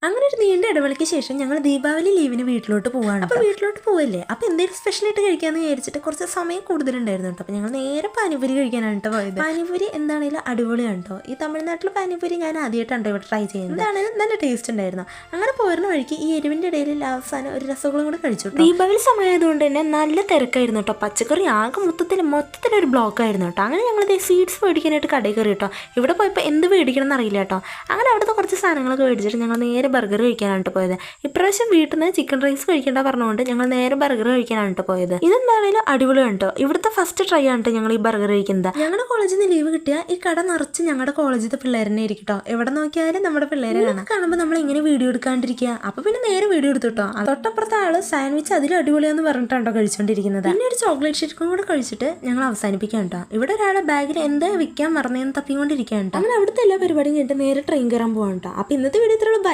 അങ്ങനെ ഒരു നീണ്ട ഇടവേളയ്ക്ക് ശേഷം ഞങ്ങൾ ദീപാവലി ലീവിന് വീട്ടിലോട്ട് പോവാണ്. അപ്പോൾ വീട്ടിലോട്ട് പോവല്ലേ, അപ്പോൾ എന്തെങ്കിലും സ്പെഷ്യലായിട്ട് കഴിക്കാമെന്ന് വിചാരിച്ചിട്ട് കുറച്ച് സമയം കൂടുതലുണ്ടായിരുന്നു കേട്ടോ. അപ്പോൾ ഞങ്ങൾ നേരെ പാനിപൂരി കഴിക്കാനാണ് കേട്ടോ പോയത്. പാനിപൂരി എന്താണെങ്കിലും അടിപൊളിയാണ് കേട്ടോ. ഈ തമിഴ്നാട്ടിലെ പാനിപൂരി ഞാൻ ആദ്യമായിട്ടാണ് ഇവിടെ ട്രൈ ചെയ്യുന്നത്. എന്താണെങ്കിലും നല്ല ടേസ്റ്റ് ഉണ്ടായിരുന്നു. അങ്ങനെ പോരുന്ന വഴിക്ക് ഈ എരിവിൻ്റെ ഇടയിൽ അവസാനം ഒരു രസങ്ങളും കൂടെ കഴിച്ചു. ദീപാവലി സമയമായതുകൊണ്ട് തന്നെ നല്ല തിരക്കായിരുന്നു കേട്ടോ. പച്ചക്കറി ആകെ മൊത്തത്തിലൊരു ബ്ലോക്ക് ആയിരുന്നു കേട്ടോ. അങ്ങനെ ഞങ്ങളിത് സ്വീറ്റ്സ് മേടിക്കാനായിട്ട് കടയിൽ കയറി കേട്ടോ. ഇവിടെ പോയപ്പോൾ എന്ത് മേടിക്കണം എന്നറിയില്ല കേട്ടോ. അങ്ങനെ അവിടുത്തെ കുറച്ച് സാധനങ്ങളൊക്കെ മേടിച്ചിട്ട് ഞങ്ങൾ നേരെ ബർഗർ കഴിക്കാനായിട്ട് പോയത്. ഇപ്രാവശ്യം വീട്ടിൽ നിന്ന് ചിക്കൻ റൈസ് കഴിക്കേണ്ട പറഞ്ഞുകൊണ്ട് ഞങ്ങൾ നേരെ ബർഗർ കഴിക്കാനായിട്ട് പോയത്. ഇതെന്താണെങ്കിലും അടിപൊളിയാണ് കേട്ടോ. ഇവിടുത്തെ ഫസ്റ്റ് ട്രൈ ആണ് ഞങ്ങൾ ഈ ബർഗർ കഴിക്കുന്നത്. ഞങ്ങളുടെ കോളേജിൽ നിന്ന് ലീവ് കിട്ടിയ ഈ കട നിറച്ച് ഞങ്ങളുടെ കോളേജിലത്തെ പിള്ളേരെ ആയിരിക്കും കേട്ടോ. എവിടെ നോക്കിയാലും നമ്മുടെ പിള്ളേരെ കാണുമ്പോൾ നമ്മൾ ഇങ്ങനെ വീഡിയോ എടുക്കാണ്ടിരിക്കുക. അപ്പൊ പിന്നെ നേരെ വീഡിയോ എടുത്തു കേട്ടോ. തൊട്ടപ്പുറത്തെ ആള് സാൻഡ്വിച്ച് അതിലും അടിപൊളിയാന്ന് പറഞ്ഞിട്ടാണോ കഴിച്ചോണ്ടിരിക്കുന്നത്. പിന്നെ ഒരു ചോക്ലേറ്റ് ഷേക്കും കൂടെ കഴിച്ചിട്ട് ഞങ്ങൾ അവസാനിപ്പിക്കാം കേട്ടോ. ഇവിടെ ഒരാളെ ബാഗിൽ എന്താ വിൽക്കാൻ മറന്നേന്ന് തപ്പിക്കൊണ്ടിരിക്കുകയാണ് കേട്ടോ. അങ്ങനെ അവിടുത്തെ എല്ലാ പരിപാടിയും കഴിഞ്ഞിട്ട് നേരെ ട്രെയിൻ കയറാൻ പോകാൻ കേട്ടോ. അപ്പൊ ഇന്നത്തെ വീഡിയോ ഇത്രയുള്ള